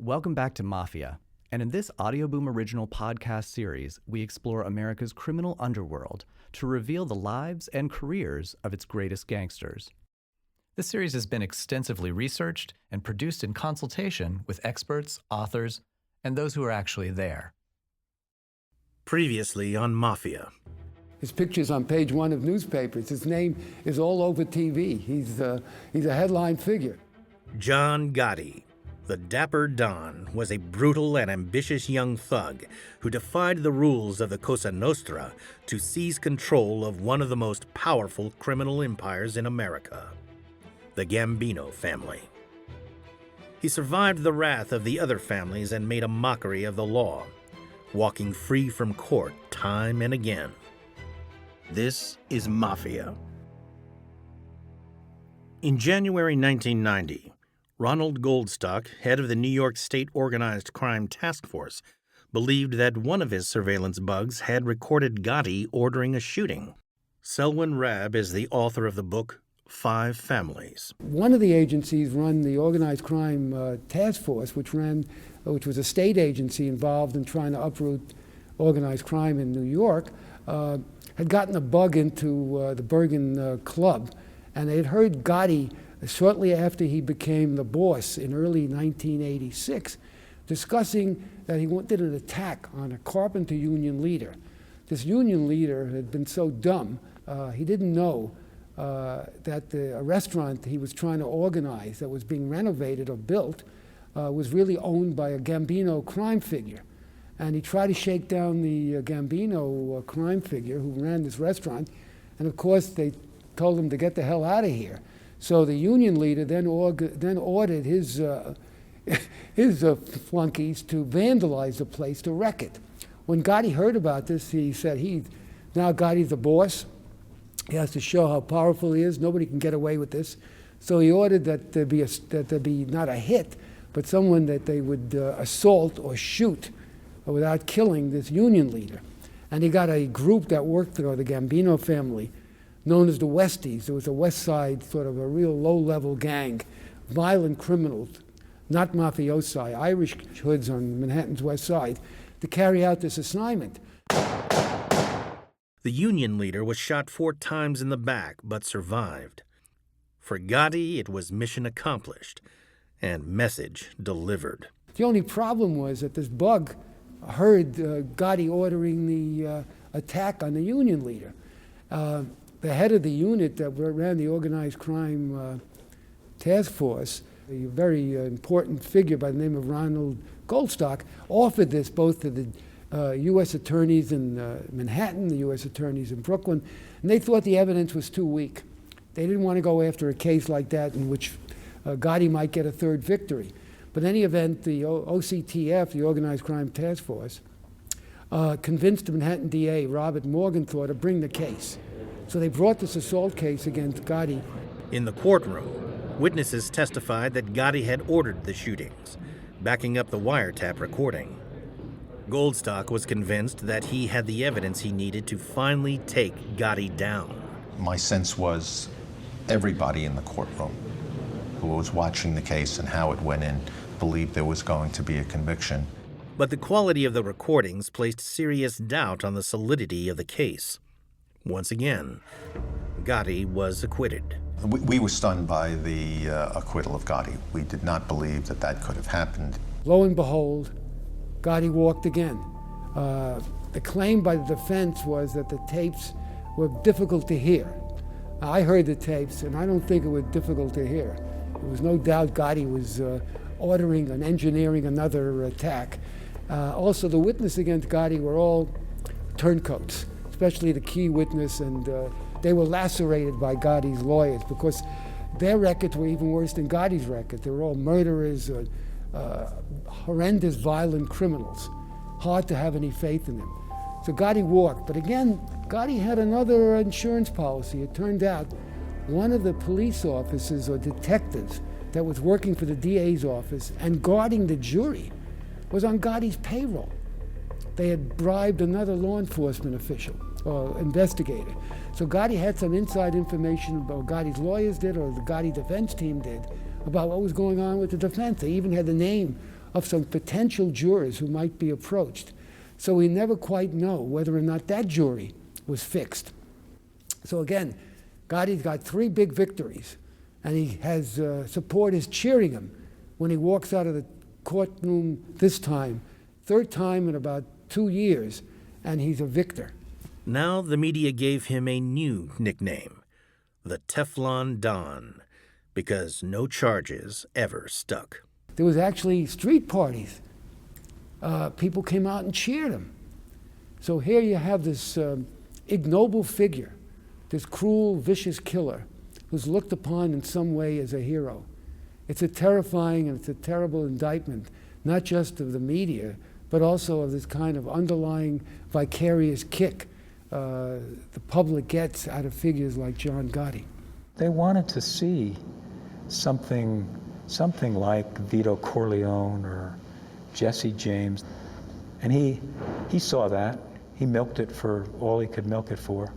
Welcome back to Mafia, and in this Audio Boom original podcast series, we explore America's criminal underworld to reveal the lives and careers of its greatest gangsters. This series has been extensively researched and produced in consultation with experts, authors, and those who are actually there. Previously on Mafia. His picture's on page one of newspapers. His name is all over TV. He's a headline figure. John Gotti, the Dapper Don, was a brutal and ambitious young thug who defied the rules of the Cosa Nostra to seize control of one of the most powerful criminal empires in America, the Gambino family. He survived the wrath of the other families and made a mockery of the law, walking free from court time and again. This is Mafia. In January 1990, Ronald Goldstock, head of the New York State Organized Crime Task Force, believed that one of his surveillance bugs had recorded Gotti ordering a shooting. Selwyn Rabb is the author of the book 5 Families. One of the agencies run the Organized Crime Task Force, which was a state agency involved in trying to uproot organized crime in New York, had gotten a bug into the Bergen Club, and they had heard Gotti shortly after he became the boss in early 1986, discussing that he wanted an attack on a carpenter union leader. This union leader had been so dumb, he didn't know that a restaurant he was trying to organize that was being renovated or built was really owned by a Gambino crime figure. And he tried to shake down the Gambino crime figure who ran this restaurant, and of course they told him to get the hell out of here. So the union leader then ordered his flunkies to vandalize the place, to wreck it. When Gotti heard about this, he said, now Gotti's the boss. He has to show how powerful he is. Nobody can get away with this. So he ordered that there be not a hit, but someone that they would assault or shoot without killing this union leader. And he got a group that worked for the Gambino family, known as the Westies. It was a West Side, sort of a real low-level gang, violent criminals, not mafiosi, Irish hoods on Manhattan's West Side, to carry out this assignment. The union leader was shot 4 times in the back, but survived. For Gotti, it was mission accomplished and message delivered. The only problem was that this bug heard Gotti ordering the attack on the union leader. The head of the unit that ran the organized crime task force, a very important figure by the name of Ronald Goldstock, offered this both to the U.S. attorneys in Manhattan, the U.S. attorneys in Brooklyn, and they thought the evidence was too weak. They didn't want to go after a case like that in which Gotti might get a third victory. But in any event, the OCTF, the Organized Crime Task Force, convinced the Manhattan DA, Robert Morgenthau, to bring the case. So they brought this assault case against Gotti. In the courtroom, witnesses testified that Gotti had ordered the shootings, backing up the wiretap recording. Goldstock was convinced that he had the evidence he needed to finally take Gotti down. My sense was everybody in the courtroom who was watching the case and how it went in believed there was going to be a conviction. But the quality of the recordings placed serious doubt on the solidity of the case. Once again, Gotti was acquitted. We were stunned by the acquittal of Gotti. We did not believe that that could have happened. Lo and behold, Gotti walked again. The claim by the defense was that the tapes were difficult to hear. I heard the tapes, and I don't think it was difficult to hear. There was no doubt Gotti was ordering and engineering another attack. Also, the witness against Gotti were all turncoats, especially the key witness, and they were lacerated by Gotti's lawyers because their records were even worse than Gotti's record. They were all murderers, horrendous, violent criminals. Hard to have any faith in them. So Gotti walked, but again, Gotti had another insurance policy. It turned out one of the police officers or detectives that was working for the DA's office and guarding the jury was on Gotti's payroll. They had bribed another law enforcement official or investigator. So Gotti had some inside information about what Gotti's lawyers did or the Gotti defense team did about what was going on with the defense. They even had the name of some potential jurors who might be approached. So we never quite know whether or not that jury was fixed. So again, Gotti's got 3 big victories, and he has support is cheering him when he walks out of the courtroom this time, 3rd time in about 2 years, and he's a victor. Now the media gave him a new nickname, the Teflon Don, because no charges ever stuck. There was actually street parties. People came out and cheered him. So here you have this ignoble figure, this cruel, vicious killer who's looked upon in some way as a hero. It's a terrifying and it's a terrible indictment, not just of the media, but also of this kind of underlying vicarious kick the public gets out of figures like John Gotti. They wanted to see something like Vito Corleone or Jesse James, and he saw that. He milked it for all he could milk it for.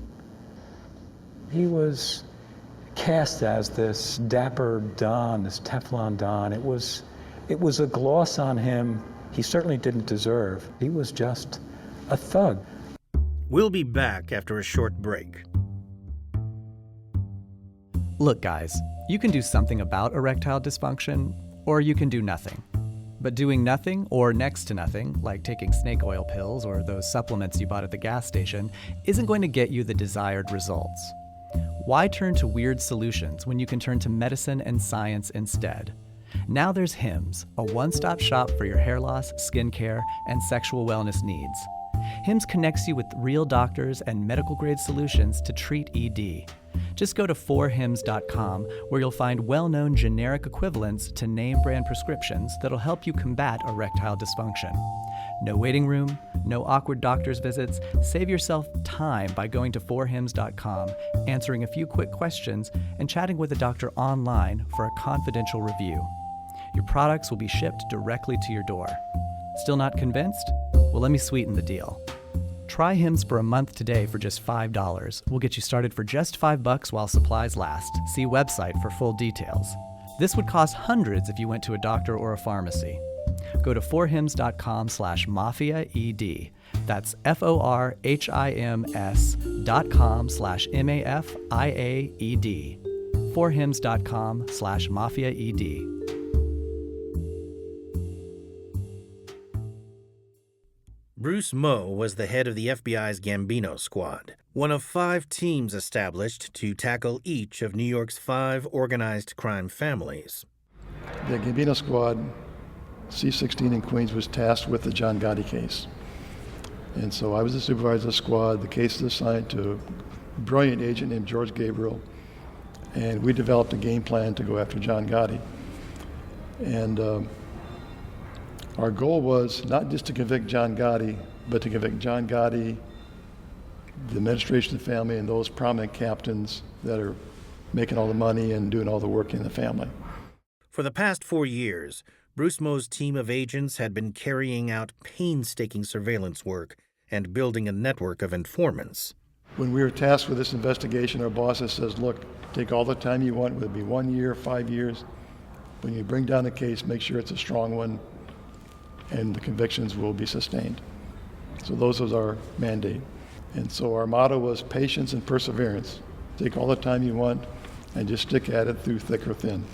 He was cast as this dapper Don, this Teflon Don. It was a gloss on him he certainly didn't deserve. He was just a thug. We'll be back after a short break. Look, guys, you can do something about erectile dysfunction, or you can do nothing. But doing nothing or next to nothing, like taking snake oil pills or those supplements you bought at the gas station, isn't going to get you the desired results. Why turn to weird solutions when you can turn to medicine and science instead? Now there's Hims, a one-stop shop for your hair loss, skincare, and sexual wellness needs. Hims connects you with real doctors and medical-grade solutions to treat ED. Just go to 4hims.com, where you'll find well-known generic equivalents to name-brand prescriptions that'll help you combat erectile dysfunction. No waiting room, no awkward doctor's visits. Save yourself time by going to 4hims.com, answering a few quick questions, and chatting with a doctor online for a confidential review. Your products will be shipped directly to your door. Still not convinced? Well, let me sweeten the deal. Try Hims for a month today for just $5. We'll get you started for just $5 while supplies last. See website for full details. This would cost hundreds if you went to a doctor or a pharmacy. Go to 4hims.com/mafiaed. That's forhims.com/mafiaed. 4hims.com/mafiaed. Bruce Moe was the head of the FBI's Gambino squad, one of 5 teams established to tackle each of New York's 5 organized crime families. The Gambino squad, C-16 in Queens, was tasked with the John Gotti case. And so I was the supervisor of the squad. The case was assigned to a brilliant agent named George Gabriel, and we developed a game plan to go after John Gotti. And our goal was not just to convict John Gotti, but to convict John Gotti, the administration of the family, and those prominent captains that are making all the money and doing all the work in the family. For the past 4 years, Bruce Moe's team of agents had been carrying out painstaking surveillance work and building a network of informants. When we were tasked with this investigation, our bosses says, look, take all the time you want, whether it be 1 year, 5 years. When you bring down the case, make sure it's a strong one, and the convictions will be sustained. So those was our mandate. And so our motto was patience and perseverance. Take all the time you want and just stick at it through thick or thin.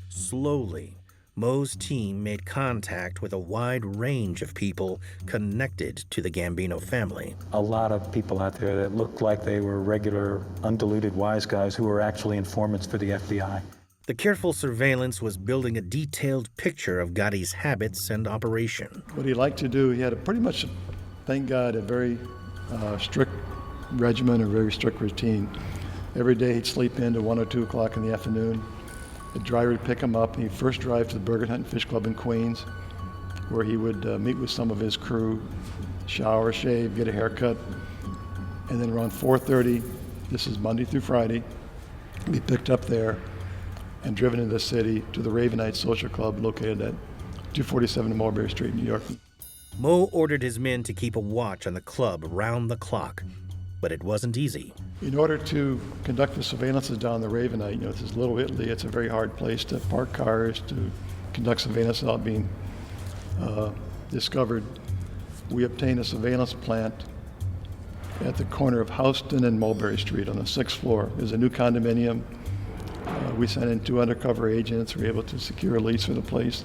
Slowly, Moe's team made contact with a wide range of people connected to the Gambino family. A lot of people out there that looked like they were regular, undiluted wise guys who were actually informants for the FBI. The careful surveillance was building a detailed picture of Gotti's habits and operation. What he liked to do, he had a pretty much, thank God, a very strict regimen, a very strict routine. Every day he'd sleep in to 1 or 2 o'clock in the afternoon. The driver would pick him up, and he'd first drive to the Burger Hunt and Fish Club in Queens, where he would meet with some of his crew, shower, shave, get a haircut, and then around 4:30, this is Monday through Friday, be picked up there and driven into the city to the Ravenite Social Club located at 247 Mulberry Street, New York. Moe ordered his men to keep a watch on the club round the clock, but it wasn't easy. In order to conduct the surveillances down the Ravenite, this is Little Italy, it's a very hard place to park cars, to conduct surveillance without being discovered, we obtained a surveillance plant at the corner of Houston and Mulberry Street on the 6th floor. There's a new condominium. We sent in 2 undercover agents. We were able to secure a lease for the place.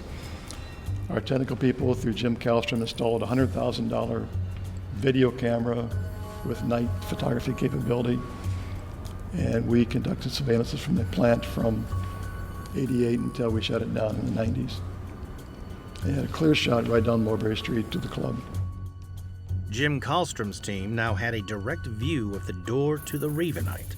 Our technical people, through Jim Kallstrom, installed a $100,000 video camera with night photography capability. And we conducted surveillances from the plant from '88 until we shut it down in the '90s. They had a clear shot right down Mulberry Street to the club. Jim Kallstrom's team now had a direct view of the door to the Ravenite.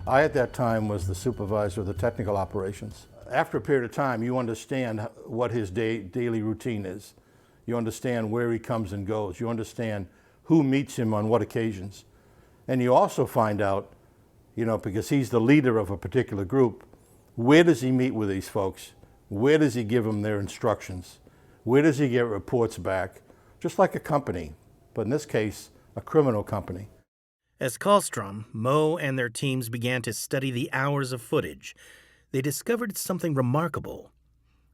I, at that time, was the supervisor of the technical operations. After a period of time, you understand what his daily routine is. You understand where he comes and goes. You understand who meets him on what occasions. And you also find out, because he's the leader of a particular group, where does he meet with these folks? Where does he give them their instructions? Where does he get reports back? Just like a company, but in this case, a criminal company. As Kallstrom, Moe, and their teams began to study the hours of footage, they discovered something remarkable.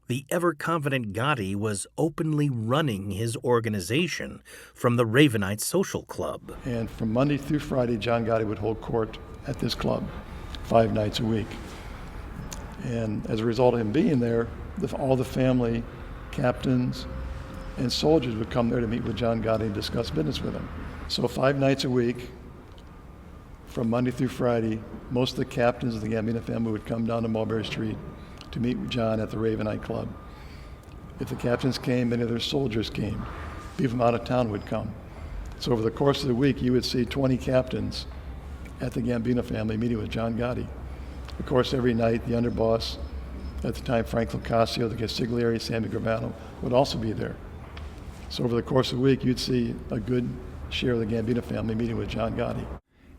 The ever-confident Gotti was openly running his organization from the Ravenite Social Club. And from Monday through Friday, John Gotti would hold court at this club 5 nights a week. And as a result of him being there, all the family, captains, and soldiers would come there to meet with John Gotti and discuss business with him. So 5 nights a week, from Monday through Friday, most of the captains of the Gambino family would come down to Mulberry Street to meet with John at the Ravenite Club. If the captains came, many of their soldiers came. People from out of town would come. So over the course of the week, you would see 20 captains at the Gambino family meeting with John Gotti. Of course, every night, the underboss, at the time Frank Locascio, the Consigliere, Sammy Gravano, would also be there. So over the course of the week, you'd see a good share of the Gambino family meeting with John Gotti.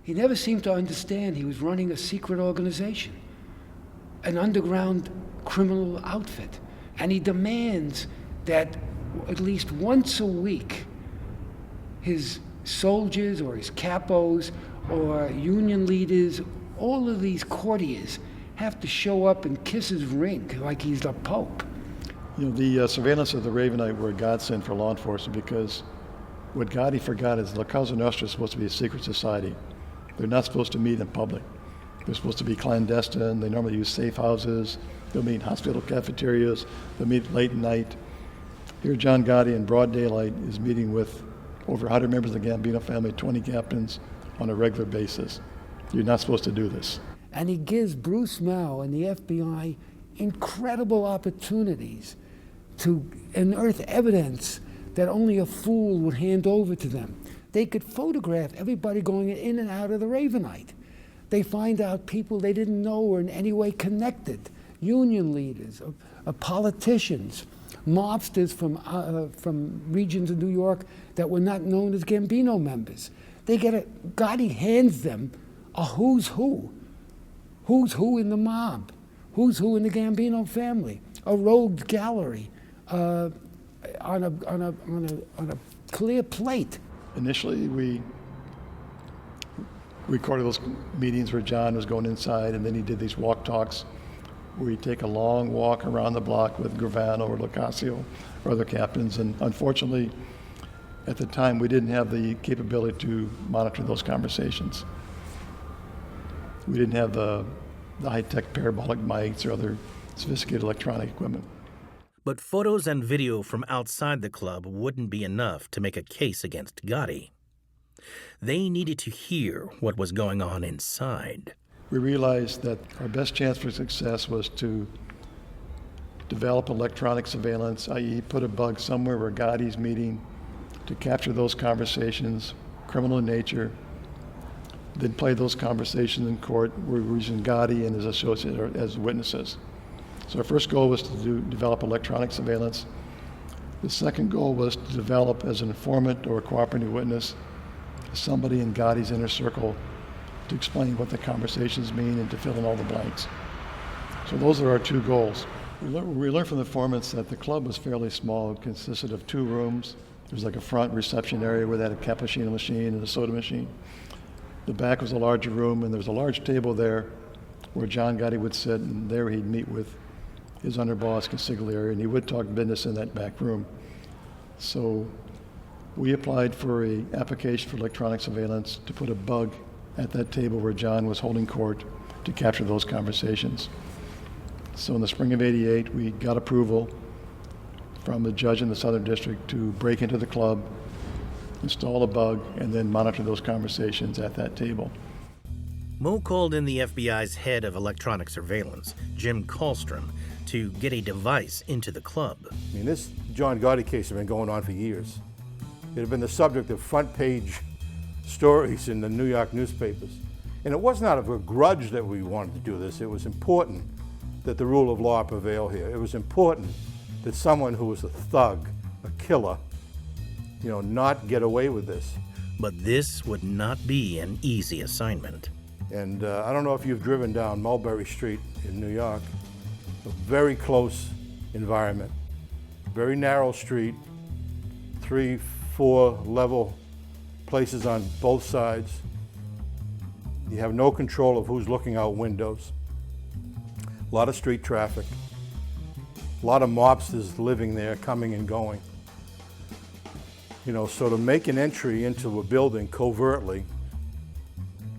He never seemed to understand he was running a secret organization, an underground criminal outfit. And he demands that at least once a week, his soldiers or his capos or union leaders, all of these courtiers, have to show up and kiss his ring like he's the Pope. The surveillance of the Ravenite were a godsend for law enforcement, because what Gotti forgot is La Cosa Nostra is supposed to be a secret society. They're not supposed to meet in public. They're supposed to be clandestine. They normally use safe houses. They'll meet in hospital cafeterias. They'll meet late at night. Here, John Gotti, in broad daylight, is meeting with over 100 members of the Gambino family, 20 captains, on a regular basis. You're not supposed to do this. And he gives Bruce Mao and the FBI incredible opportunities to unearth evidence that only a fool would hand over to them. They could photograph everybody going in and out of the Ravenite. They find out people they didn't know were in any way connected, union leaders, politicians, mobsters from regions of New York that were not known as Gambino members. Gotti hands them a who's who in the mob, who's who in the Gambino family, a rogues gallery on a clear plate. Initially, we recorded those meetings where John was going inside, and then he did these walk talks where he'd take a long walk around the block with Gravano or Locascio or other captains. And unfortunately, at the time, we didn't have the capability to monitor those conversations. We didn't have the high-tech parabolic mics or other sophisticated electronic equipment. But photos and video from outside the club wouldn't be enough to make a case against Gotti. They needed to hear what was going on inside. We realized that our best chance for success was to develop electronic surveillance, i.e. put a bug somewhere where Gotti's meeting, to capture those conversations, criminal in nature, then play those conversations in court where we're using Gotti and his associates as witnesses. So our first goal was to develop electronic surveillance. The second goal was to develop as an informant or a cooperating witness somebody in Gotti's inner circle to explain what the conversations mean and to fill in all the blanks. So those are our 2 goals. We learned from the informants that the club was fairly small. It consisted of 2 rooms. There was like a front reception area where they had a cappuccino machine and a soda machine. The back was a larger room, and there was a large table there where John Gotti would sit, and there he'd meet with his underboss, consigliere, and he would talk business in that back room. So we applied for an application for electronic surveillance to put a bug at that table where John was holding court to capture those conversations. So in the spring of '88, we got approval from the judge in the Southern District to break into the club, install a bug, and then monitor those conversations at that table. Mo called in the FBI's head of electronic surveillance, Jim Kallstrom, to get a device into the club. I mean, this John Gotti case had been going on for years. It had been the subject of front-page stories in the New York newspapers. And it was not of a grudge that we wanted to do this. It was important that the rule of law prevail here. It was important that someone who was a thug, a killer, not get away with this. But this would not be an easy assignment. And I don't know if you've driven down Mulberry Street in New York, a very close environment, very narrow street, 3, 4 level places on both sides. You have no control of who's looking out windows. A lot of street traffic, a lot of mobsters living there, coming and going. So to make an entry into a building covertly,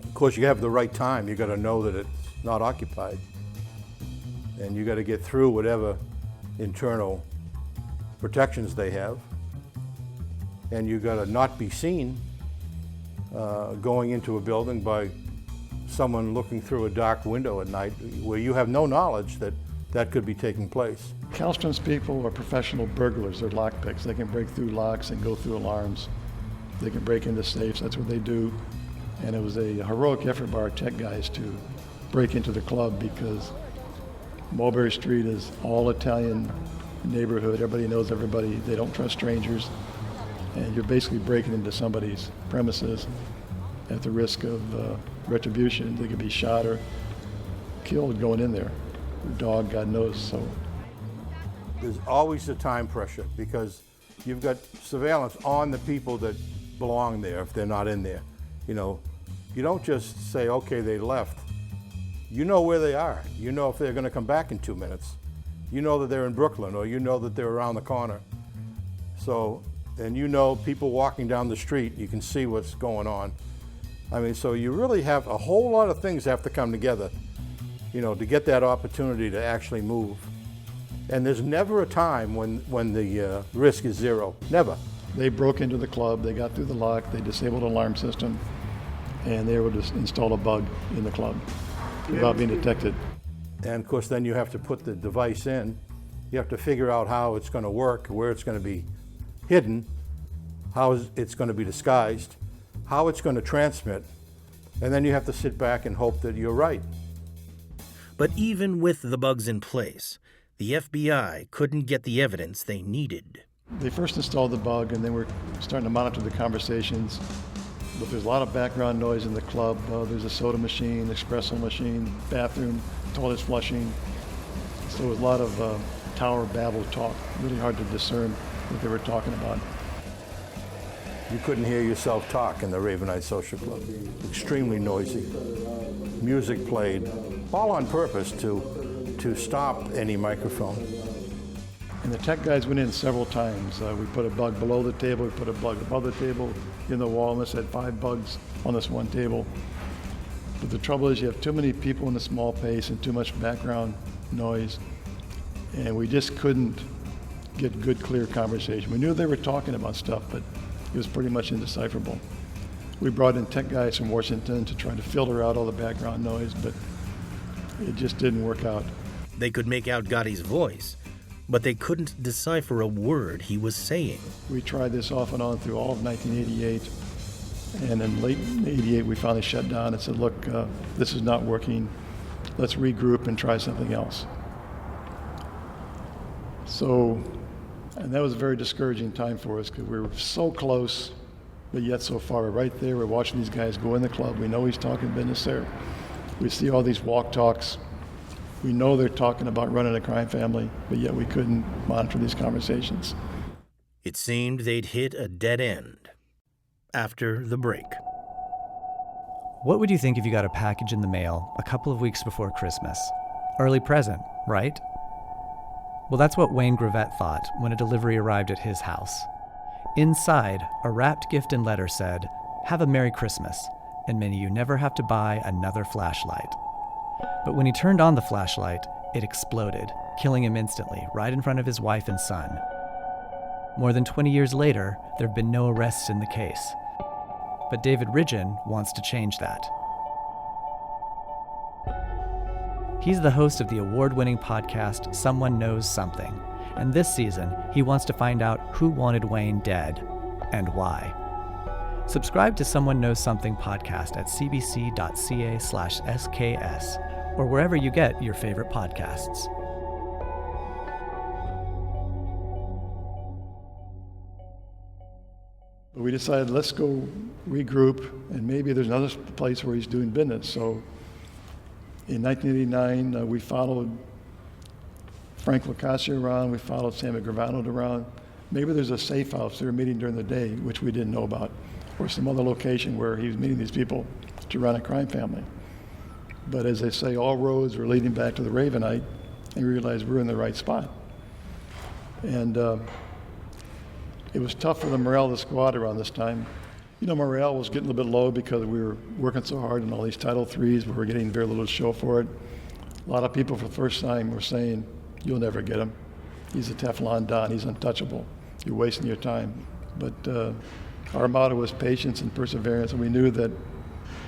of course you have the right time. You got to know that it's not occupied. And you got to get through whatever internal protections they have. And you got to not be seen going into a building by someone looking through a dark window at night where you have no knowledge that that could be taking place. Kallstrom's people are professional burglars. They're lockpicks. They can break through locks and go through alarms. They can break into safes. That's what they do. And it was a heroic effort by our tech guys to break into the club because Mulberry Street is all Italian neighborhood. Everybody knows everybody. They don't trust strangers. And you're basically breaking into somebody's premises at the risk of retribution. They could be shot or killed going in there. Dog, God knows. So there's always a time pressure because you've got surveillance on the people that belong there if they're not in there. You don't just say, okay, they left. You know where they are. You know if they're going to come back in 2 minutes. You know that they're in Brooklyn, or you know that they're around the corner. So, and people walking down the street, you can see what's going on. I mean, so you really have a whole lot of things have to come together, to get that opportunity to actually move. And there's never a time when the risk is zero. Never. They broke into the club, they got through the lock, they disabled an alarm system, and they were to install a bug in the club without being detected. And of course, then you have to put the device in. You have to figure out how it's going to work, where it's going to be hidden, how it's going to be disguised, how it's going to transmit, and then you have to sit back and hope that you're right. But even with the bugs in place, the FBI couldn't get the evidence they needed. They first installed the bug, and then we're starting to monitor the conversations. But there's a lot of background noise in the club. There's a soda machine, espresso machine, bathroom, toilets flushing. So there was a lot of tower babble talk. Really hard to discern what they were talking about. You couldn't hear yourself talk in the Ravenite Social Club. Extremely noisy. Music played, all on purpose to stop any microphone. And the tech guys went in several times. We put a bug below the table, we put a bug above the table, in the wall, and this had 5 bugs on this one table. But the trouble is you have too many people in a small space and too much background noise, and we just couldn't get good, clear conversation. We knew they were talking about stuff, but it was pretty much indecipherable. We brought in tech guys from Washington to try to filter out all the background noise, but it just didn't work out. They could make out Gotti's voice, but they couldn't decipher a word he was saying. We tried this off and on through all of 1988, and in late 88 we finally shut down and said, look, this is not working. Let's regroup and try something else. So, and that was a very discouraging time for us because we were so close, but yet so far. We're right there, we're watching these guys go in the club. We know he's talking business there. We see all these walk talks. We know they're talking about running a crime family, but yet we couldn't monitor these conversations. It seemed they'd hit a dead end. After the break. What would you think if you got a package in the mail a couple of weeks before Christmas? Early present, right? Well, that's what Wayne Gravett thought when a delivery arrived at his house. Inside, a wrapped gift and letter said, "Have a Merry Christmas, and may you never have to buy another flashlight." But when he turned on the flashlight, it exploded, killing him instantly, right in front of his wife and son. More than 20 years later, there have been no arrests in the case. But David Ridgen wants to change that. He's the host of the award-winning podcast Someone Knows Something, and this season, he wants to find out who wanted Wayne dead and why. Subscribe to Someone Knows Something podcast at cbc.ca/SKS or wherever you get your favorite podcasts. We decided, let's go regroup, and maybe there's another place where he's doing business. So in 1989, we followed Frank Locascio around, we followed Sammy Gravano around. Maybe there's a safe house they were meeting during the day, which we didn't know about, or some other location where he was meeting these people to run a crime family. But as they say, all roads were leading back to the Ravenite, and we realized we're in the right spot. And it was tough for the morale of the squad around this time. You know, morale was getting a little bit low because we were working so hard on all these Title IIIs, but we were getting very little show for it. A lot of people for the first time were saying, "You'll never get him. He's a Teflon Don, he's untouchable. You're wasting your time." But our motto was patience and perseverance, and we knew that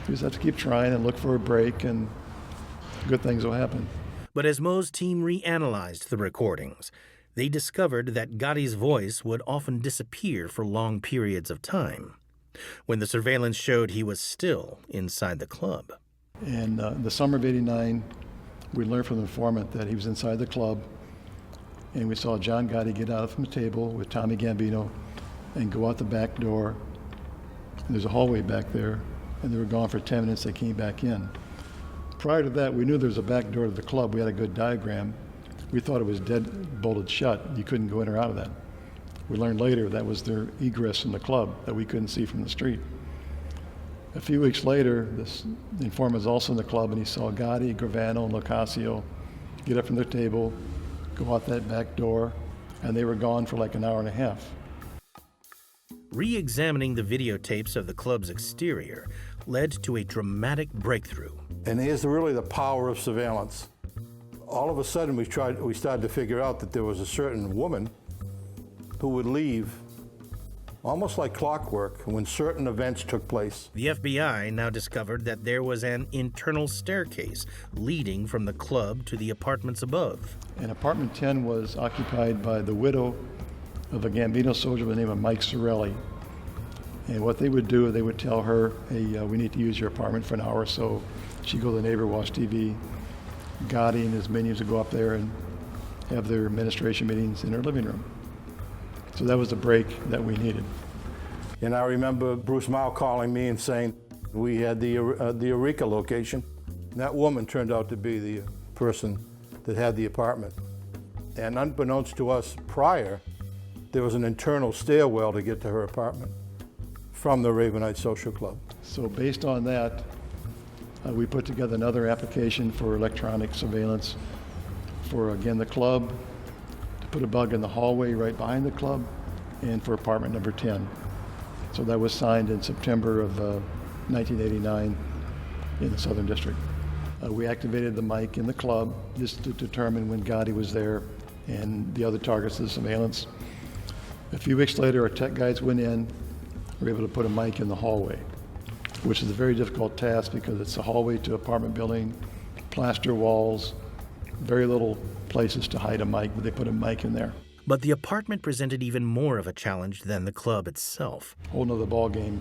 we just have to keep trying and look for a break, and good things will happen. But as Moe's team reanalyzed the recordings, they discovered that Gotti's voice would often disappear for long periods of time, when the surveillance showed he was still inside the club. In the summer of '89, we learned from the informant that he was inside the club, and we saw John Gotti get out from the table with Tommy Gambino and go out the back door. And there's a hallway back there, and they were gone for 10 minutes. They came back in. Prior to that, we knew there was a back door to the club. We had a good diagram. We thought it was dead bolted shut. You couldn't go in or out of that. We learned later that was their egress from the club that we couldn't see from the street. A few weeks later, this informant was also in the club, and he saw Gotti, Gravano, and Locascio get up from their table, go out that back door, and they were gone for like an hour and a half. Re-examining the videotapes of the club's exterior led to a dramatic breakthrough. And here's really the power of surveillance. All of a sudden, we started to figure out that there was a certain woman who would leave almost like clockwork when certain events took place. The FBI now discovered that there was an internal staircase leading from the club to the apartments above. And apartment 10 was occupied by the widow of a Gambino soldier by the name of Mike Sorelli. And what they would do, they would tell her, "Hey, we need to use your apartment for an hour or so." She'd go to the neighbor, watch TV. Gotti and his minions would go up there and have their administration meetings in her living room. So that was the break that we needed. And I remember Bruce Mao calling me and saying, we had the Eureka location. That woman turned out to be the person that had the apartment. And unbeknownst to us prior, there was an internal stairwell to get to her apartment from the Ravenite Social Club. So based on that, we put together another application for electronic surveillance for, again, the club, to put a bug in the hallway right behind the club, and for apartment number 10. So that was signed in September of 1989 in the Southern District. We activated the mic in the club just to determine when Gotti was there and the other targets of the surveillance. A few weeks later, our tech guys went in, were able to put a mic in the hallway, which is a very difficult task because it's a hallway to apartment building, plaster walls, very little places to hide a mic, but they put a mic in there. But the apartment presented even more of a challenge than the club itself. Whole nother ball game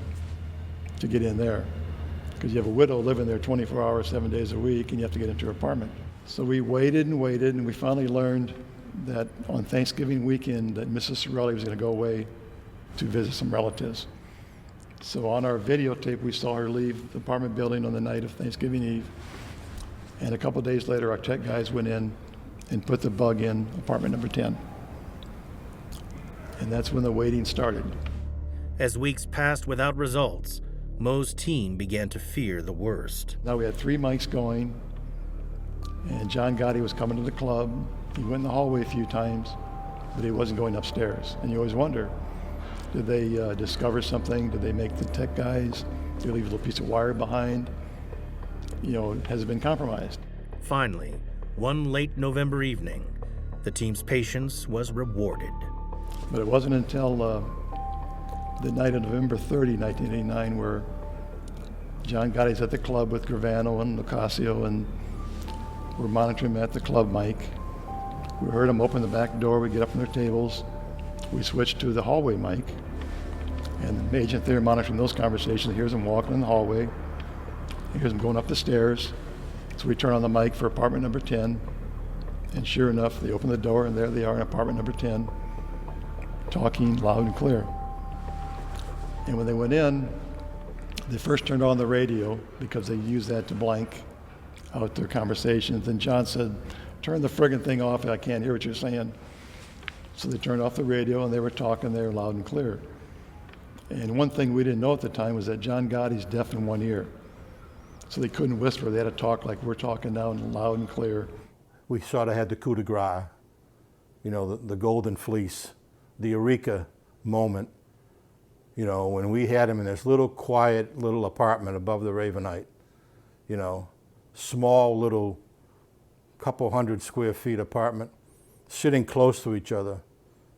to get in there, because you have a widow living there 24 hours, 7 days a week, and you have to get into her apartment. So we waited, and we finally learned that on Thanksgiving weekend that Mrs. Sorelli was going to go away to visit some relatives. So on our videotape, we saw her leave the apartment building on the night of Thanksgiving Eve. And a couple of days later, our tech guys went in and put the bug in apartment number 10. And that's when the waiting started. As weeks passed without results, Moe's team began to fear the worst. Now we had 3 mics going, and John Gotti was coming to the club. He went in the hallway a few times, but he wasn't going upstairs. And you always wonder, did they discover something? Did they make the tech guys? Did they leave a little piece of wire behind? Has it been compromised? Finally, one late November evening, the team's patience was rewarded. But it wasn't until the night of November 30, 1989, where John Gotti's at the club with Gravano and Lucasio, and we're monitoring him at the club mic. We heard him open the back door. We get up from their tables. We switch to the hallway mic, and the agent there monitoring those conversations hears him walking in the hallway. He hears him going up the stairs. So we turn on the mic for apartment number 10, and sure enough, they open the door, and there they are in apartment number 10, talking loud and clear. And when they went in, they first turned on the radio because they used that to blank out their conversations. And John said, "Turn the friggin' thing off, I can't hear what you're saying." So they turned off the radio, and they were talking there loud and clear. And one thing we didn't know at the time was that John Gotti's deaf in one ear. So they couldn't whisper, they had to talk like we're talking now, loud and clear. We sort of had the coup de grace, the golden fleece, the eureka moment, when we had him in this little quiet little apartment above the Ravenite, small little couple 100 square feet apartment, sitting close to each other,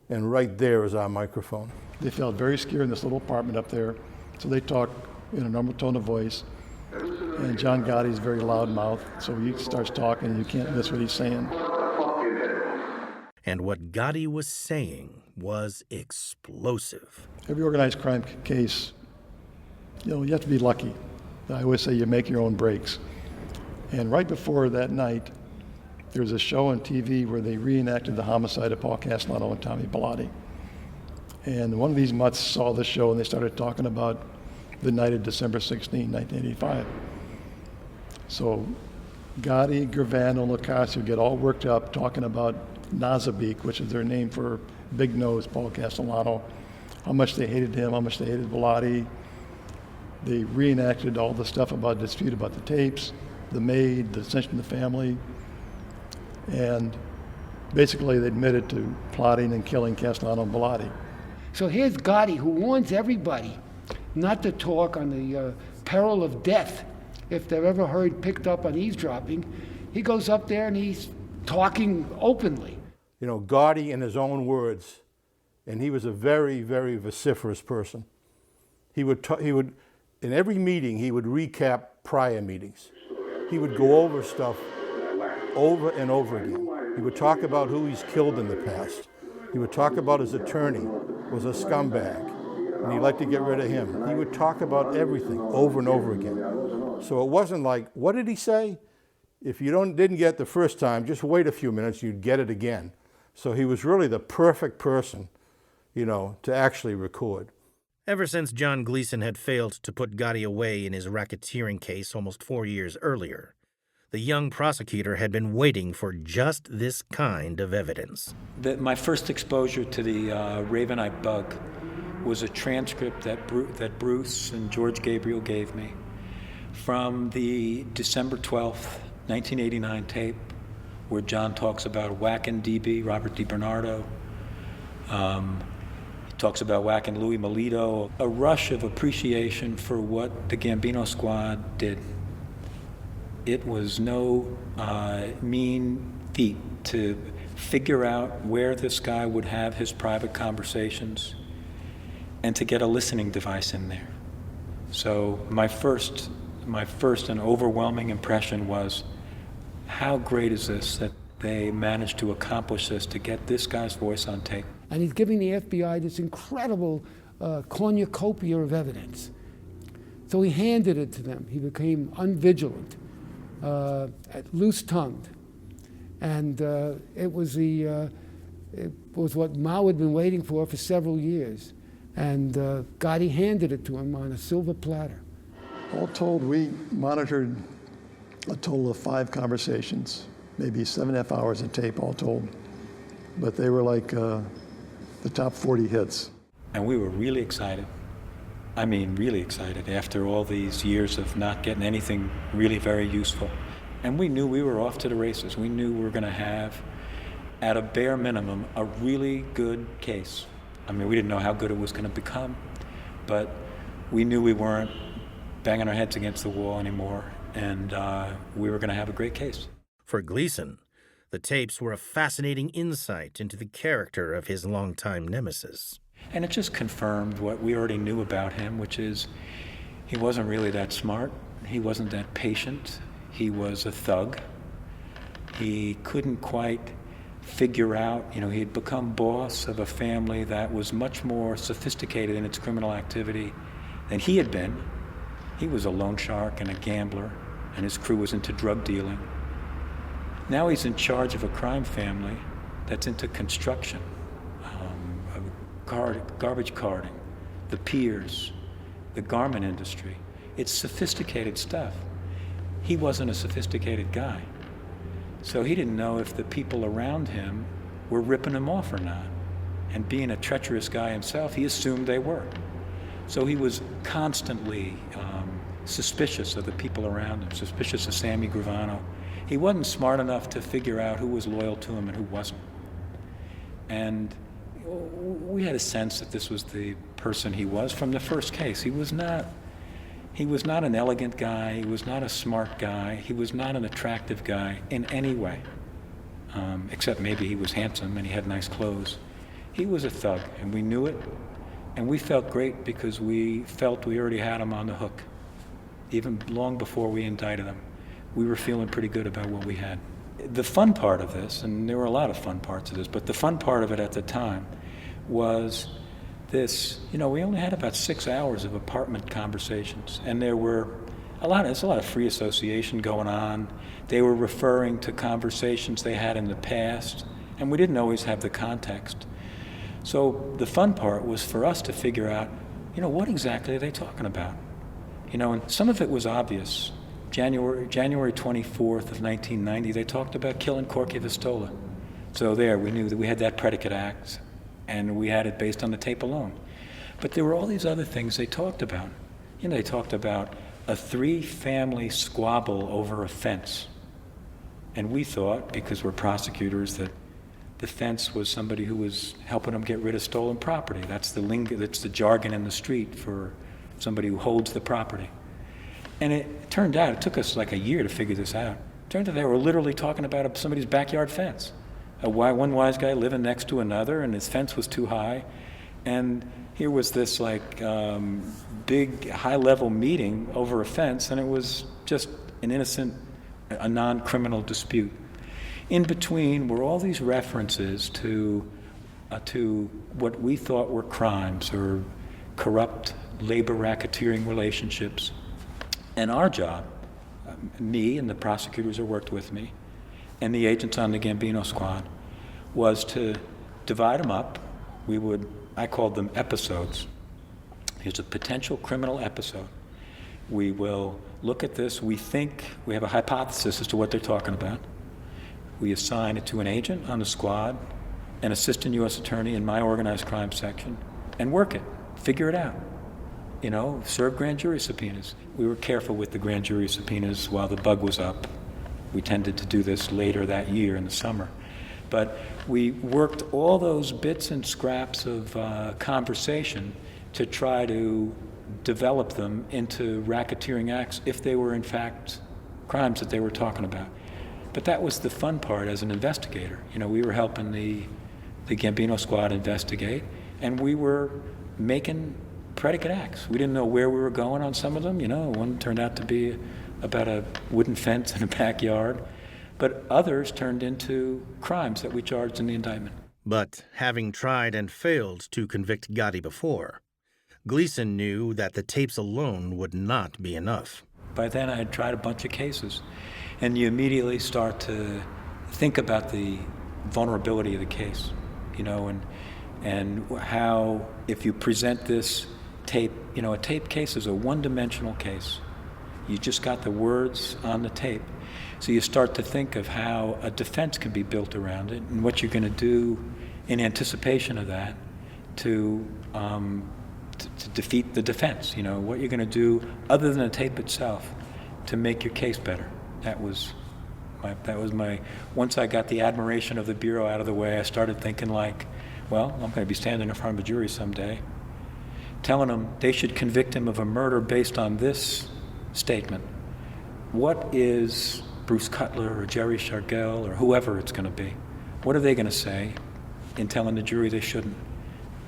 and right there is our microphone. They felt very scared in this little apartment up there, so they talked in a normal tone of voice. And John Gotti's very loud mouth, so he starts talking and you can't miss what he's saying. And what Gotti was saying was explosive. Every organized crime case, you have to be lucky. I always say you make your own breaks. And right before that night, there was a show on TV where they reenacted the homicide of Paul Castellano and Tommy Bellotti. And one of these mutts saw the show and they started talking about the night of December 16, 1985. So Gotti, Gravano, and Lucasio get all worked up talking about Nazabik, which is their name for Big Nose Paul Castellano, how much they hated him, how much they hated Bellotti. They reenacted all the stuff about dispute about the tapes, the maid, the dissension of the family, and basically they admitted to plotting and killing Castellano and Bellotti. So here's Gotti, who warns everybody not to talk on the peril of death if they're ever picked up on eavesdropping. He goes up there and he's talking openly. Gotti, in his own words, and he was a very, very vociferous person. He would, in every meeting, he would recap prior meetings. He would go over stuff over and over again. He would talk about who he's killed in the past. He would talk about his attorney was a scumbag, and he'd like to get rid of him. He would talk about everything over and over again. So it wasn't like, what did he say? If you didn't get it the first time, just wait a few minutes, you'd get it again. So he was really the perfect person, to actually record. Ever since John Gleason had failed to put Gotti away in his racketeering case almost 4 years earlier, the young prosecutor had been waiting for just this kind of evidence. My first exposure to the Ravenite bug was a transcript that Bruce and George Gabriel gave me from the December 12th, 1989 tape, where John talks about whacking DB, Robert DiBernardo. He talks about whacking Louis Melito. A rush of appreciation for what the Gambino squad did. It was no mean feat to figure out where this guy would have his private conversations and to get a listening device in there. So my first and overwhelming impression was, how great is this that they managed to accomplish this, to get this guy's voice on tape. And he's giving the FBI this incredible cornucopia of evidence. So he handed it to them. He became unvigilant, loose-tongued. And it was what Mao had been waiting for several years. And Gotti handed it to him on a silver platter. All told, we monitored a total of 5 conversations, maybe 7.5 hours of tape all told. But they were like the top 40 hits. And we were really excited. I mean, really excited after all these years of not getting anything really very useful. And we knew we were off to the races. We knew we were going to have at a bare minimum, a really good case. I mean, we didn't know how good it was going to become, but we knew we weren't banging our heads against the wall anymore, and we were going to have a great case. For Gleason, the tapes were a fascinating insight into the character of his longtime nemesis. And it just confirmed what we already knew about him, which is he wasn't really that smart. He wasn't that patient. He was a thug. He couldn't quite figure out, he had become boss of a family that was much more sophisticated in its criminal activity than he had been. He was a loan shark and a gambler, and his crew was into drug dealing. Now he's in charge of a crime family that's into construction, garbage carting, the piers, the garment industry. It's sophisticated stuff. He wasn't a sophisticated guy. So he didn't know if the people around him were ripping him off or not. And being a treacherous guy himself, he assumed they were. So he was constantly suspicious of the people around him, suspicious of Sammy Gravano. He wasn't smart enough to figure out who was loyal to him and who wasn't. And we had a sense that this was the person he was from the first case. He was not an elegant guy. He was not a smart guy. He was not an attractive guy in any way, except maybe he was handsome and he had nice clothes. He was a thug, and we knew it, and we felt great because we felt we already had him on the hook. Even long before we indicted him, we were feeling pretty good about what we had. The fun part of this, and there were a lot of fun parts of this, but the fun part of it at the time was this, we only had about 6 hours of apartment conversations, and there's a lot of free association going on. They were referring to conversations they had in the past, and we didn't always have the context. So the fun part was for us to figure out, what exactly are they talking about? And some of it was obvious. January 24th of 1990, they talked about killing Corky Vistola. So there, we knew that we had that predicate act, and we had it based on the tape alone. But there were all these other things they talked about. They talked about a 3-family squabble over a fence. And we thought, because we're prosecutors, that the fence was somebody who was helping them get rid of stolen property. That's the jargon in the street for somebody who holds the property. And it turned out, it took us like a year to figure this out. It turned out they were literally talking about somebody's backyard fence. One wise guy living next to another, and his fence was too high. And here was this big high-level meeting over a fence, and it was just an innocent, a non-criminal dispute. In between were all these references to what we thought were crimes or corrupt labor racketeering relationships. And our job, me and the prosecutors who worked with me, and the agents on the Gambino squad, was to divide them up. I called them episodes. Here's a potential criminal episode. We will look at this. We think we have a hypothesis as to what they're talking about. We assign it to an agent on the squad, an assistant U.S. attorney in my organized crime section, and work it, figure it out. Serve grand jury subpoenas. We were careful with the grand jury subpoenas while the bug was up. We tended to do this later that year in the summer. But we worked all those bits and scraps of conversation to try to develop them into racketeering acts if they were in fact crimes that they were talking about. But that was the fun part as an investigator. We were helping the Gambino squad investigate, and we were making predicate acts. We didn't know where we were going on some of them. One turned out to be about a wooden fence in a backyard, but others turned into crimes that we charged in the indictment. But having tried and failed to convict Gotti before, Gleason knew that the tapes alone would not be enough. By then I had tried a bunch of cases, and you immediately start to think about the vulnerability of the case, and how if you present this tape, a tape case is a one-dimensional case. You just got the words on the tape. So you start to think of how a defense can be built around it and what you're going to do in anticipation of that to defeat the defense, what you're going to do other than the tape itself to make your case better. That was Once I got the admiration of the Bureau out of the way, I started thinking like, well, I'm going to be standing in front of a jury someday, telling them they should convict him of a murder based on this statement. What is Bruce Cutler or Jerry Shargell or whoever it's going to be, what are they going to say in telling the jury they shouldn't?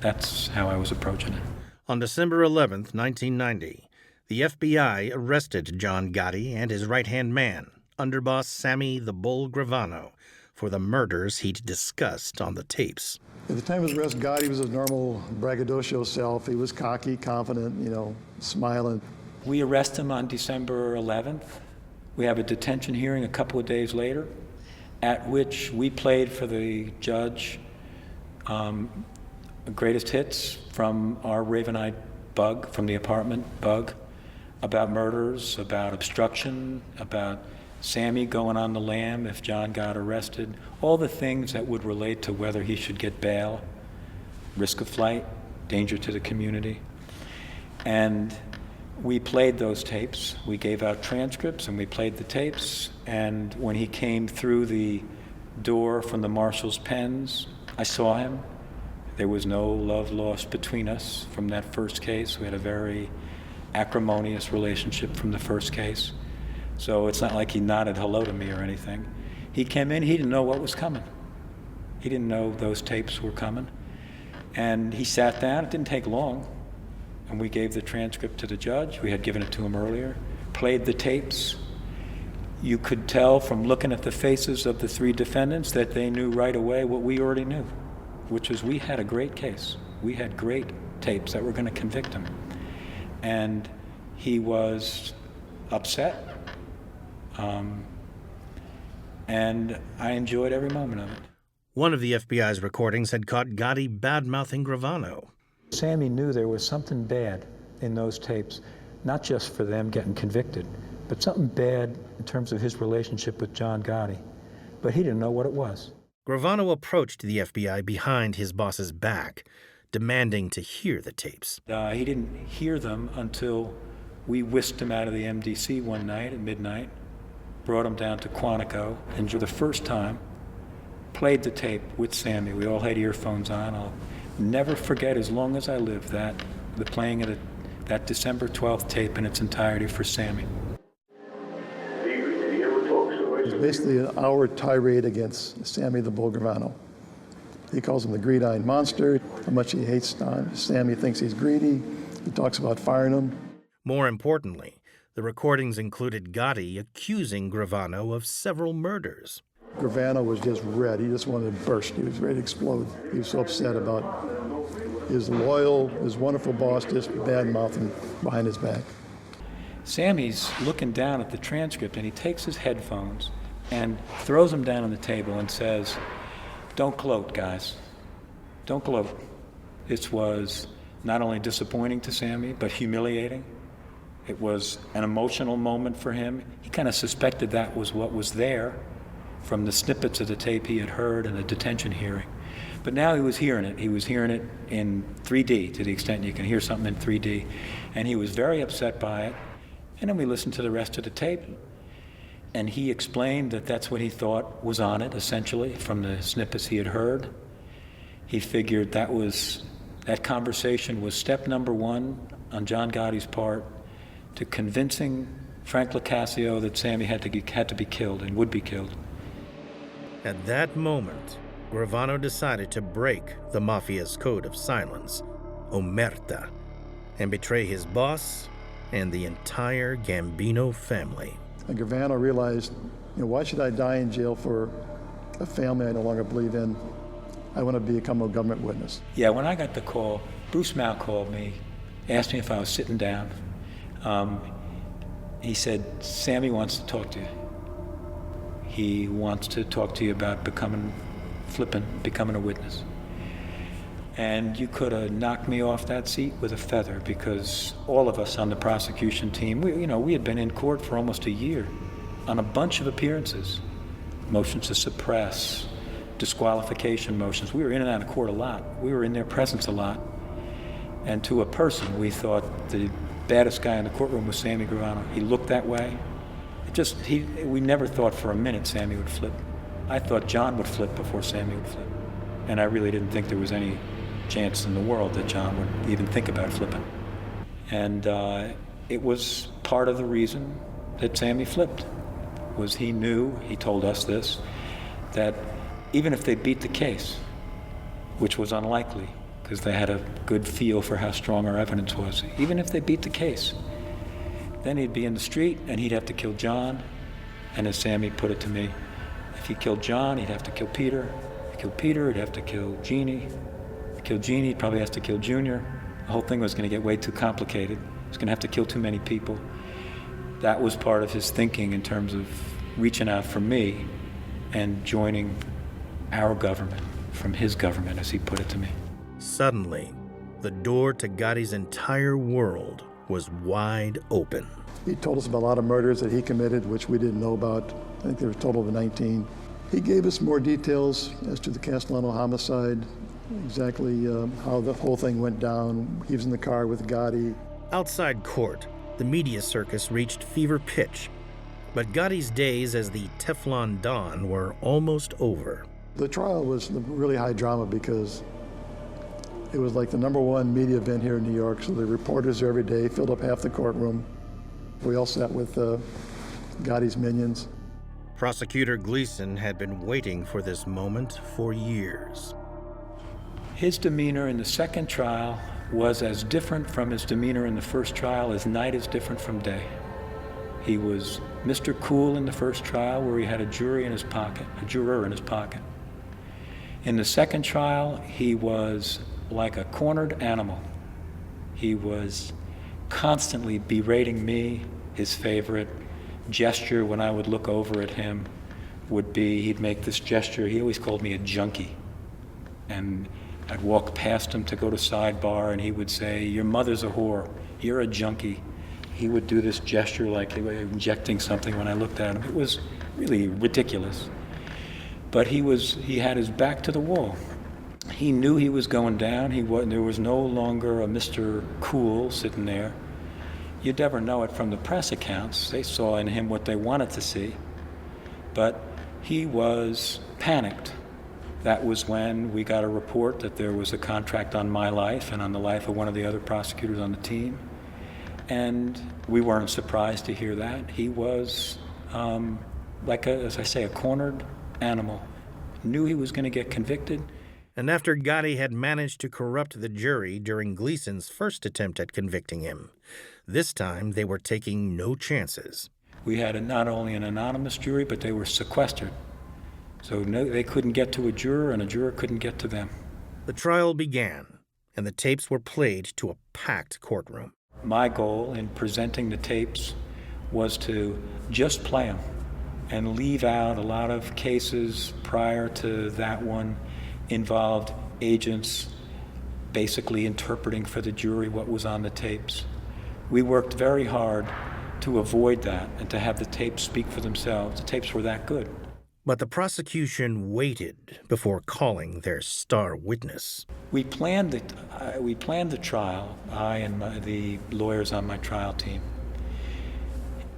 That's how I was approaching it. On December 11th, 1990, the FBI arrested John Gotti and his right-hand man, underboss Sammy the Bull Gravano, for the murders he'd discussed on the tapes. At the time of his arrest, Gotti was his normal braggadocio self. He was cocky, confident, smiling. We arrest him on December 11th. We have a detention hearing a couple of days later, at which we played for the judge greatest hits from our Raven-eyed bug, from the apartment bug, about murders, about obstruction, about Sammy going on the lam if John got arrested, all the things that would relate to whether he should get bail, risk of flight, danger to the community. And we played those tapes. We gave out transcripts and we played the tapes. And when he came through the door from the marshal's pens, I saw him. There was no love lost between us from that first case. We had a very acrimonious relationship from the first case. So it's not like he nodded hello to me or anything. He came in, he didn't know what was coming. He didn't know those tapes were coming. And he sat down, it didn't take long. And we gave the transcript to the judge. We had given it to him earlier, played the tapes. You could tell from looking at the faces of the three defendants that they knew right away what we already knew, which was we had a great case. We had great tapes that were going to convict him. And he was upset. And I enjoyed every moment of it. One of the FBI's recordings had caught Gotti bad-mouthing Gravano. Sammy knew there was something bad in those tapes, not just for them getting convicted, but something bad in terms of his relationship with John Gotti. But he didn't know what it was. Gravano approached the FBI behind his boss's back, demanding to hear the tapes. He didn't hear them until we whisked him out of the MDC one night at midnight, brought him down to Quantico, and for the first time, played the tape with Sammy. We all had earphones on. I'll never forget as long as I live the playing of that December 12th tape in its entirety for Sammy. It's basically an hour tirade against Sammy the Bull Gravano. He calls him the greed-eyed monster, how much he hates Sammy, thinks he's greedy. He talks about firing him. More importantly, the recordings included Gotti accusing Gravano of several murders. Gravano was just red. He just wanted to burst. He was ready to explode. He was so upset about his loyal, his wonderful boss just bad-mouthing behind his back. Sammy's looking down at the transcript, and he takes his headphones and throws them down on the table and says, "Don't gloat, guys. Don't gloat." This was not only disappointing to Sammy, but humiliating. It was an emotional moment for him. He kind of suspected that was what was there from the snippets of the tape he had heard in the detention hearing. But now he was hearing it. He was hearing it in 3D, to the extent you can hear something in 3D. And he was very upset by it. And then we listened to the rest of the tape. And he explained that that's what he thought was on it, essentially, from the snippets he had heard. He figured that conversation was step number one on John Gotti's part to convincing Frank LoCascio that Sammy had to be killed and would be killed. At that moment, Gravano decided to break the Mafia's code of silence, omerta, and betray his boss and the entire Gambino family. And Gravano realized, why should I die in jail for a family I no longer believe in? I want to become a government witness. Yeah, when I got the call, Bruce Mao called me, asked me if I was sitting down. He said, "Sammy wants to talk to you. He wants to talk to you about becoming a witness." And you could have knocked me off that seat with a feather, because all of us on the prosecution team, we had been in court for almost a year on a bunch of appearances, motions to suppress, disqualification motions. We were in and out of court a lot. We were in their presence a lot. And to a person, we thought the baddest guy in the courtroom was Sammy Gravano. He looked that way. We never thought for a minute Sammy would flip. I thought John would flip before Sammy would flip. And I really didn't think there was any chance in the world that John would even think about flipping. And it was part of the reason that Sammy flipped, was he knew, he told us this, that even if they beat the case, which was unlikely, because they had a good feel for how strong our evidence was, even if they beat the case, then he'd be in the street and he'd have to kill John. And as Sammy put it to me, if he killed John, he'd have to kill Peter. If he killed Peter, he'd have to kill Jeannie. If he killed Jeannie, he'd probably have to kill Junior. The whole thing was going to get way too complicated. He was going to have to kill too many people. That was part of his thinking in terms of reaching out for me and joining our government from his government, as he put it to me. Suddenly, the door to Gotti's entire world was wide open. He told us about a lot of murders that he committed, which we didn't know about. I think there were a total of 19. He gave us more details as to the Castellano homicide, exactly how the whole thing went down. He was in the car with Gotti. Outside court, the media circus reached fever pitch, but Gotti's days as the Teflon Don were almost over. The trial was really high drama because it was like the #1 media event here in New York, so the reporters every day filled up half the courtroom. We all sat with Gotti's minions. Prosecutor Gleason had been waiting for this moment for years. His demeanor in the second trial was as different from his demeanor in the first trial as night is different from day. He was Mr. Cool in the first trial, where he had a juror in his pocket. In the second trial, he was like a cornered animal. He was constantly berating me. His favorite gesture when I would look over at him would be, he'd make this gesture. He always called me a junkie. And I'd walk past him to go to sidebar, and he would say, "Your mother's a whore. You're a junkie." He would do this gesture like he was injecting something when I looked at him. It was really ridiculous. But he had his back to the wall. He knew he was going down. There was no longer a Mr. Cool sitting there. You'd never know it from the press accounts. They saw in him what they wanted to see. But he was panicked. That was when we got a report that there was a contract on my life and on the life of one of the other prosecutors on the team. And we weren't surprised to hear that. He was, as I say, a cornered animal. Knew he was going to get convicted. And after Gotti had managed to corrupt the jury during Gleason's first attempt at convicting him, this time they were taking no chances. We had not only an anonymous jury, but they were sequestered. So they couldn't get to a juror, and a juror couldn't get to them. The trial began, and the tapes were played to a packed courtroom. My goal in presenting the tapes was to just play them and leave out a lot of cases prior to that one involved agents basically interpreting for the jury what was on the tapes. We worked very hard to avoid that and to have the tapes speak for themselves. The tapes were that good. But the prosecution waited before calling their star witness. We planned the trial, I and the lawyers on my trial team,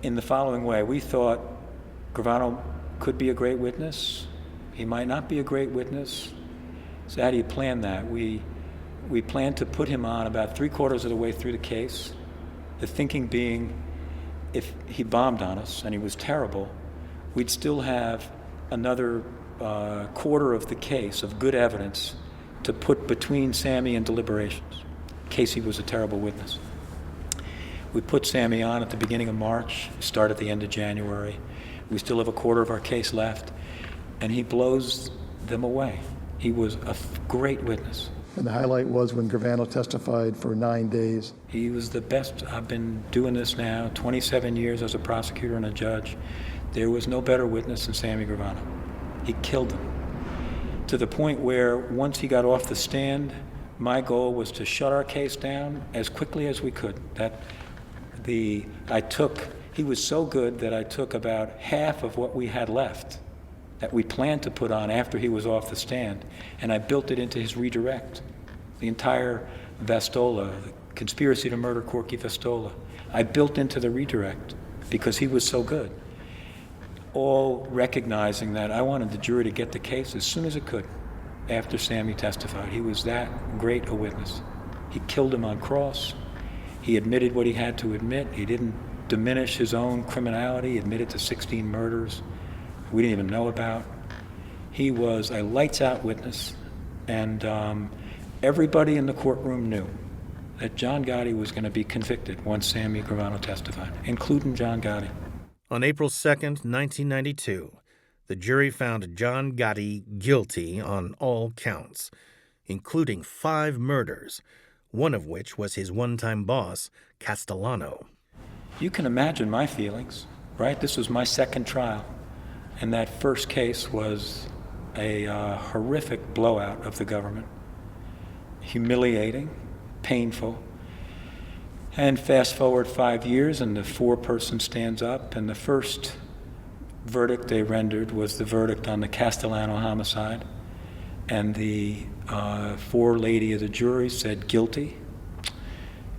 in the following way. We thought Gravano could be a great witness. He might not be a great witness. So how do you plan that? We planned to put him on about 3/4 of the way through the case. The thinking being, if he bombed on us and he was terrible, we'd still have another quarter of the case of good evidence to put between Sammy and deliberations, in case he was a terrible witness. We put Sammy on at the beginning of March, start at the end of January. We still have a quarter of our case left, and he blows them away. He was a great witness. And the highlight was when Gravano testified for 9 days. He was the best. I've been doing this now 27 years as a prosecutor and a judge. There was no better witness than Sammy Gravano. He killed them. To the point where once he got off the stand, my goal was to shut our case down as quickly as we could. He was so good that I took about half of what we had left that we planned to put on after he was off the stand, and I built it into his redirect. The entire Vastola, the conspiracy to murder Corky Vastola, I built into the redirect because he was so good. all recognizing that I wanted the jury to get the case as soon as it could after Sammy testified. He was that great a witness. He killed him on cross. He admitted what he had to admit. He didn't diminish his own criminality. He admitted to 16 murders we didn't even know about. He was a lights-out witness, and everybody in the courtroom knew that John Gotti was going to be convicted once Sammy Gravano testified, including John Gotti. On April 2nd, 1992, the jury found John Gotti guilty on all counts, including 5 murders, one of which was his one-time boss, Castellano. You can imagine my feelings, right? This was my second trial, and that first case was a horrific blowout of the government. Humiliating, painful. And fast forward 5 years, and the foreperson stands up, and the first verdict they rendered was the verdict on the Castellano homicide. And the forelady of the jury said guilty.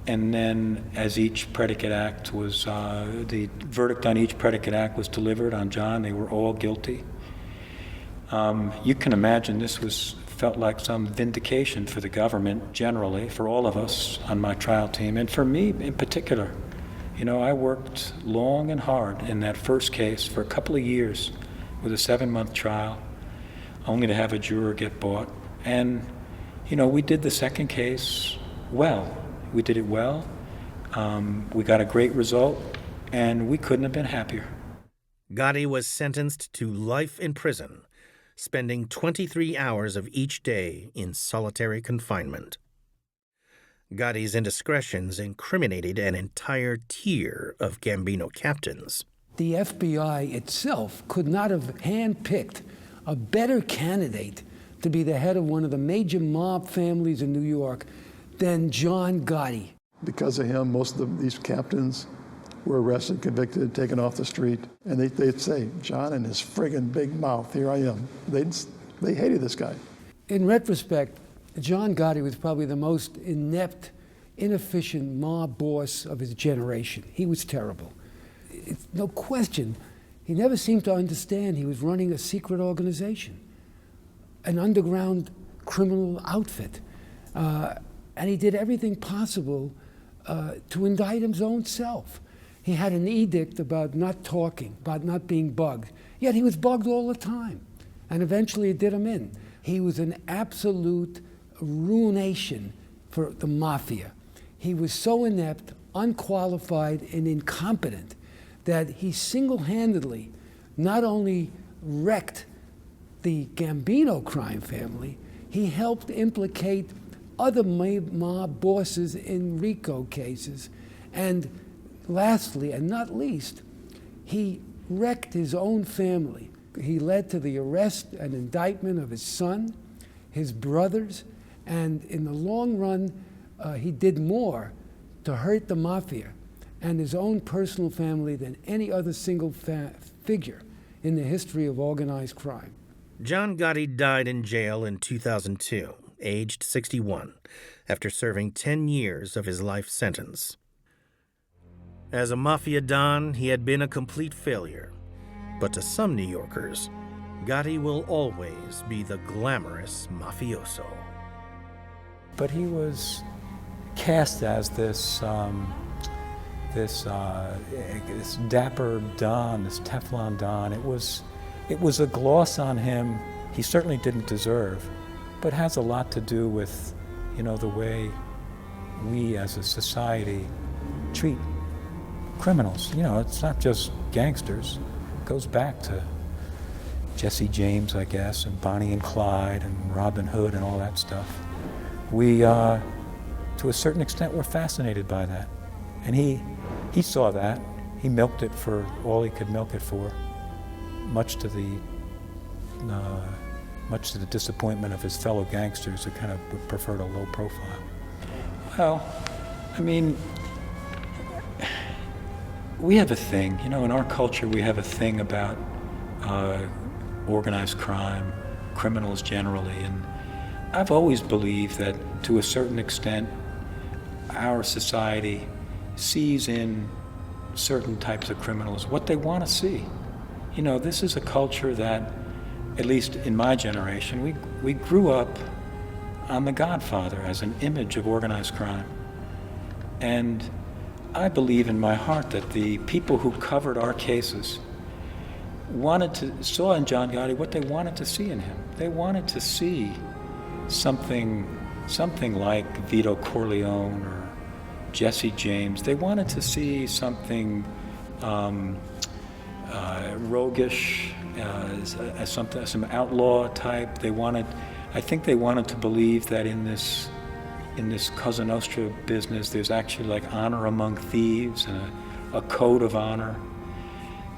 And then as each predicate act was, the verdict on each predicate act was delivered on John, they were all guilty. You can imagine this felt like some vindication for the government generally, for all of us on my trial team, and for me in particular. You know, I worked long and hard in that first case for a couple of years with a 7-month trial, only to have a juror get bought. And, you know, we did the second case well. We did it well. We got a great result, and we couldn't have been happier. Gotti was sentenced to life in prison, spending 23 hours of each day in solitary confinement. Gotti's indiscretions incriminated an entire tier of Gambino captains. The FBI itself could not have handpicked a better candidate to be the head of one of the major mob families in New York than John Gotti. Because of him, most of these captains were arrested, convicted, taken off the street, and they'd say, John and his friggin' big mouth, here I am. They hated this guy. In retrospect, John Gotti was probably the most inept, inefficient mob boss of his generation. He was terrible. It's no question. He never seemed to understand he was running a secret organization, an underground criminal outfit. And he did everything possible to indict his own self. He had an edict about not talking, about not being bugged. Yet he was bugged all the time. And eventually it did him in. He was an absolute ruination for the mafia. He was so inept, unqualified, and incompetent that he single-handedly not only wrecked the Gambino crime family, he helped implicate other mob bosses in RICO cases. And lastly, and not least, he wrecked his own family. He led to the arrest and indictment of his son, his brothers, and in the long run, he did more to hurt the mafia and his own personal family than any other single figure in the history of organized crime. John Gotti died in jail in 2002, aged 61, after serving 10 years of his life sentence. As a mafia don, he had been a complete failure. But to some New Yorkers, Gotti will always be the glamorous mafioso. But he was cast as this dapper Don, this Teflon Don. It was a gloss on him he certainly didn't deserve, but has a lot to do with, you know, the way we as a society treat criminals. You know, it's not just gangsters. It goes back to Jesse James, I guess, and Bonnie and Clyde and Robin Hood and all that stuff. We, to a certain extent, were fascinated by that. And he saw that. He milked it for all he could milk it for, much to the disappointment of his fellow gangsters who kind of preferred a low profile. Well, I mean, we have a thing, you know, in our culture we have a thing about organized crime, criminals generally, and I've always believed that to a certain extent our society sees in certain types of criminals what they want to see. You know, this is a culture that, at least in my generation, we grew up on The Godfather as an image of organized crime. And I believe in my heart that the people who covered our cases saw in John Gotti what they wanted to see in him. They wanted to see something like Vito Corleone or Jesse James. They wanted to see something roguish, some outlaw type. I think they wanted to believe that in this Cosa Nostra business, there's actually like honor among thieves and a code of honor.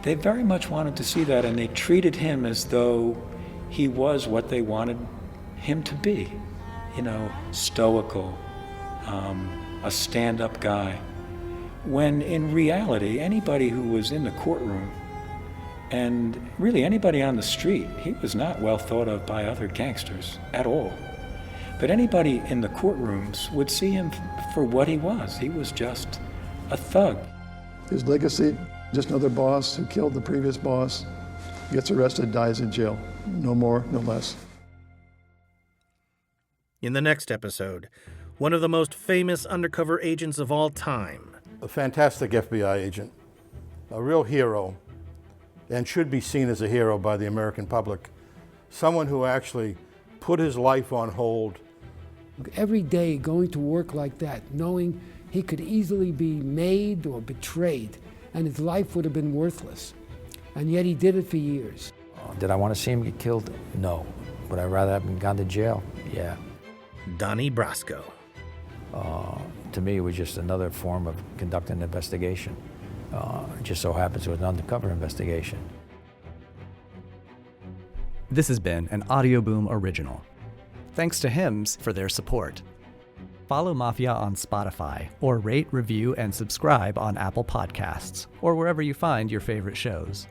They very much wanted to see that, and they treated him as though he was what they wanted him to be. You know, stoical, a stand-up guy. When in reality, anybody who was in the courtroom, and really anybody on the street, he was not well thought of by other gangsters at all. But anybody in the courtrooms would see him for what he was. He was just a thug. His legacy, just another boss who killed the previous boss, gets arrested, dies in jail. No more, no less. In the next episode, one of the most famous undercover agents of all time. A fantastic FBI agent, a real hero, and should be seen as a hero by the American public. Someone who actually put his life on hold. Every day going to work like that, knowing he could easily be made or betrayed, and his life would have been worthless. And yet he did it for years. Did I want to see him get killed? No. Would I rather have him gone to jail? Yeah. Donnie Brasco. To me, it was just another form of conducting an investigation. It just so happens it was an undercover investigation. This has been an Audio Boom original. Thanks to Hims for their support. Follow Mafia on Spotify, or rate, review, and subscribe on Apple Podcasts, or wherever you find your favorite shows.